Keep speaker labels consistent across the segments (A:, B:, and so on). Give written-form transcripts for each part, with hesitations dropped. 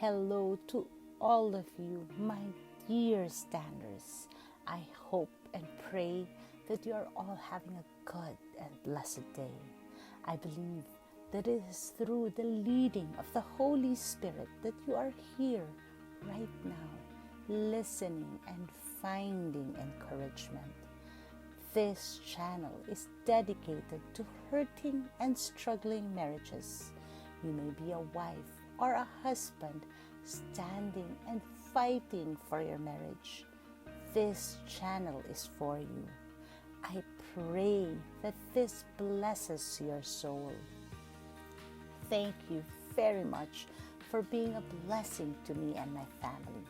A: Hello to all of you, my dear standers. I hope and pray that you are all having a good and blessed day. I believe that it is through the leading of the Holy Spirit that you are here right now, listening and finding encouragement. This channel is dedicated to hurting and struggling marriages. You may be a wife or a husband standing and fighting for your marriage. This channel is for you. I pray that this blesses your soul. Thank you very much for being a blessing to me and my family.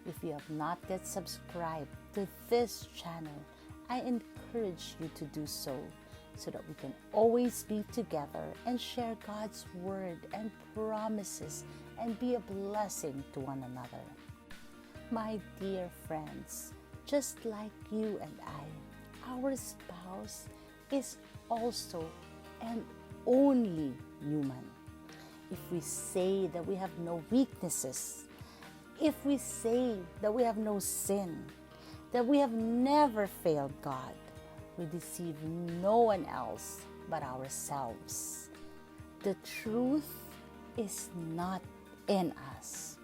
A: If you have not yet subscribed to this channel, I encourage you to do so that we can always be together and share God's word and promises and be a blessing to one another. My dear friends, just like you and I, our spouse is also and only human. If we say that we have no weaknesses, if we say that we have no sin, that we have never failed God, we deceive no one else but ourselves. The truth is not in us.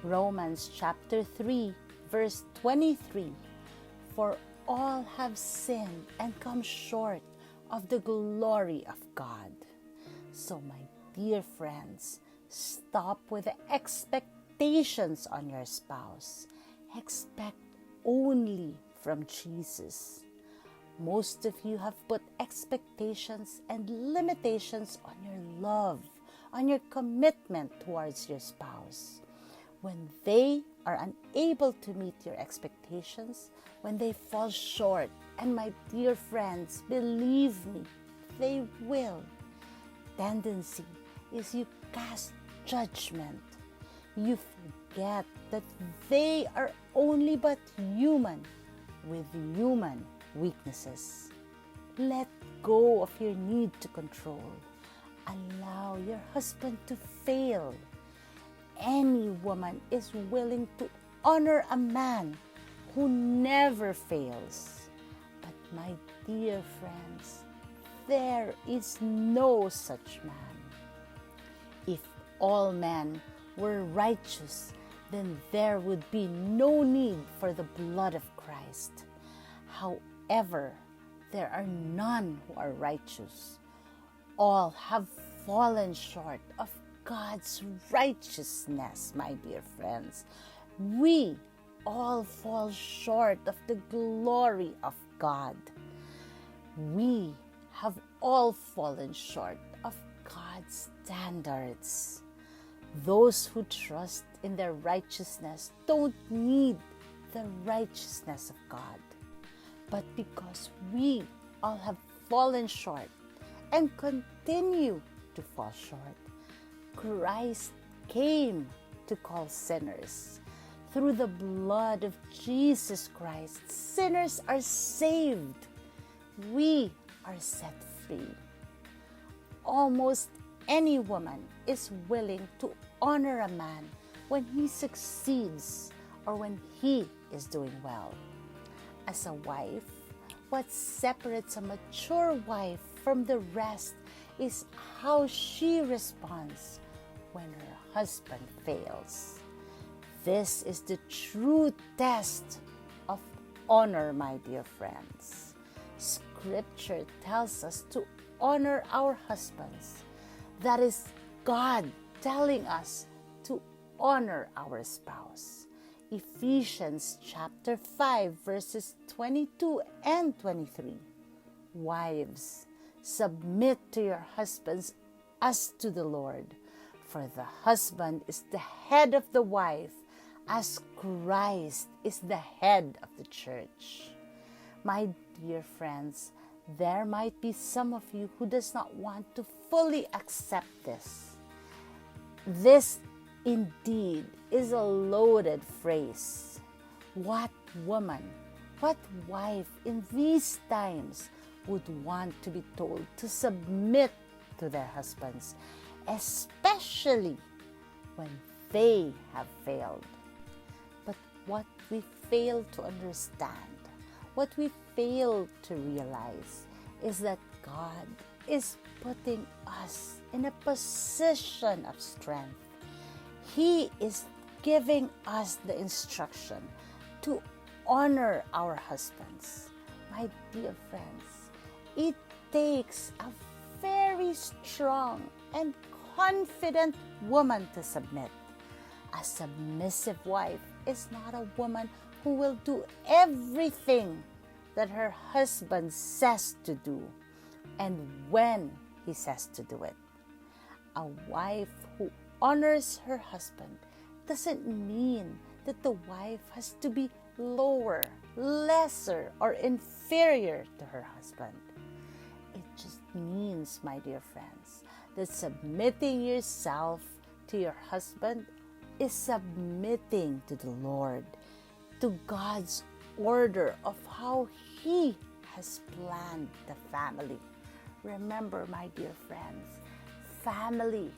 A: Romans chapter 3, verse 23, for all have sinned and come short of the glory of God. So my dear friends, stop with the expectations on your spouse. Expect only from Jesus. Most of you have put expectations and limitations on your love, on your commitment towards your spouse. When they are unable to meet your expectations, when they fall short, and my dear friends, believe me, they will. Tendency is you cast judgment. You forget that they are only but human with human weaknesses. Let go of your need to control. Allow your husband to fail. Any woman is willing to honor a man who never fails. But my dear friends, there is no such man. If all men were righteous, then there would be no need for the blood of Christ. However, there are none who are righteous. All have fallen short of God's righteousness, my dear friends. We all fall short of the glory of God. We have all fallen short of God's standards. Those who trust in their righteousness don't need the righteousness of God. But because we all have fallen short and continue to fall short, Christ came to call sinners. Through the blood of Jesus Christ, sinners are saved. We are set free. Almost any woman is willing to honor a man when he succeeds or when he is doing well. As a wife, what separates a mature wife from the rest is how she responds when her husband fails. This is the true test of honor, my dear friends. Scripture tells us to honor our husbands. That is God telling us to honor our spouse. Ephesians chapter 5 verses 22 and 23. Wives, submit to your husbands as to the Lord, for the husband is the head of the wife, as Christ is the head of the church. My dear friends, there might be some of you who does not want to fully accept this. This indeed is a loaded phrase. What woman, what wife in these times would want to be told to submit to their husbands, especially when they have failed. But what we fail to understand, what we fail to realize, is that God is putting us in a position of strength. He is giving us the instruction to honor our husbands. My dear friends, it takes a very strong and confident woman to submit. A submissive wife is not a woman who will do everything that her husband says to do and when he says to do it. A wife who honors her husband doesn't mean that the wife has to be lower, lesser, or inferior to her husband. It just means, my dear friends, that submitting yourself to your husband is submitting to the Lord, to God's order of how He has planned the family. Remember, my dear friends, family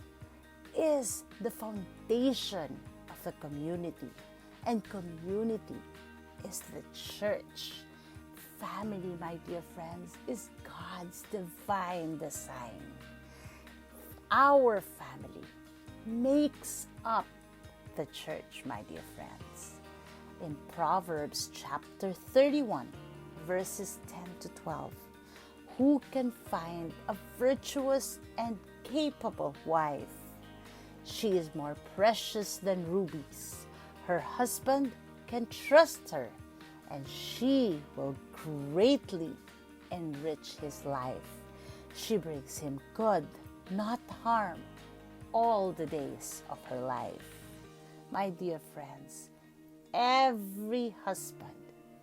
A: is the foundation of the community, and community is the church. Family, my dear friends, is God's divine design. Our family makes up the church, my dear friends. In Proverbs chapter 31, verses 10 to 12, who can find a virtuous and capable wife? She is more precious than rubies. Her husband can trust her, and she will greatly enrich his life. She brings him good, not harm, all the days of her life. My dear friends, every husband,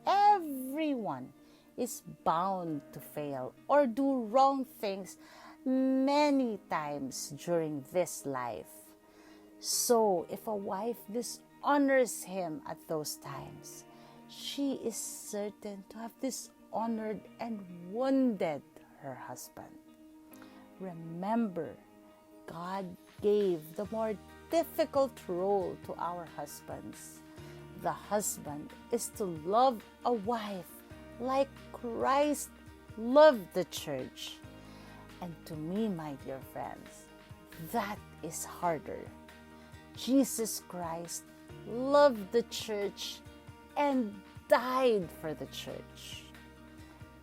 A: everyone is bound to fail or do wrong things many times during this life. So if a wife dishonors him at those times, she is certain to have dishonored and wounded her husband. Remember, God gave the more difficult role to our husbands. The husband is to love a wife like Christ loved the church. And to me, my dear friends, that is harder. Jesus Christ loved the church and died for the church.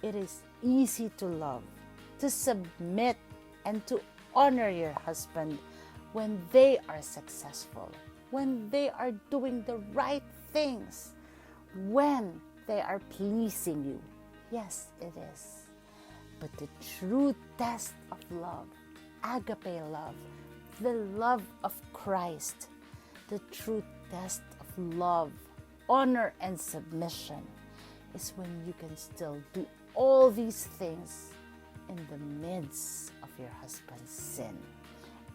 A: It is easy to love, to submit, and to honor your husband when they are successful, when they are doing the right things, when they are pleasing you. Yes, it is. But the true test of love, agape love, the love of Christ, the true test of love, honor, and submission is when you can still do all these things in the midst of your husband's sin,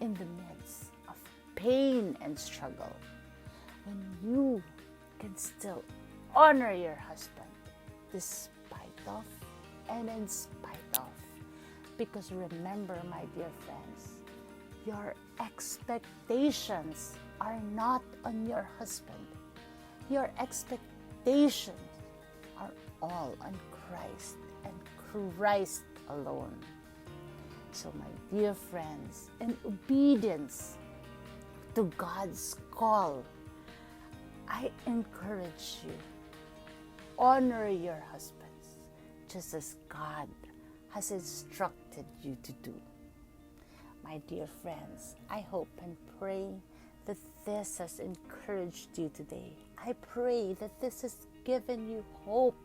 A: in the midst of pain and struggle, when you can still honor your husband despite of and in spite of. Because remember, my dear friends, your expectations are not on your husband. Your expectations are all on Christ and Christ alone. So my dear friends, in obedience to God's call, I encourage you, honor your husbands just as God has instructed you to do. My dear friends, I hope and pray that this has encouraged you today. I pray that this has given you hope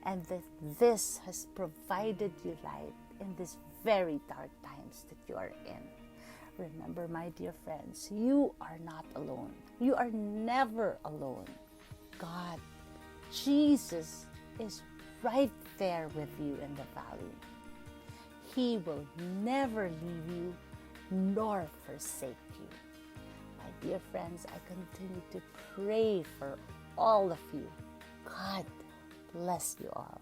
A: and that this has provided you light in these very dark times that you are in. Remember, my dear friends, you are not alone. You are never alone. God, Jesus, is right there with you in the valley. He will never leave you nor forsake you. My dear friends, I continue to pray for all of you. God bless you all.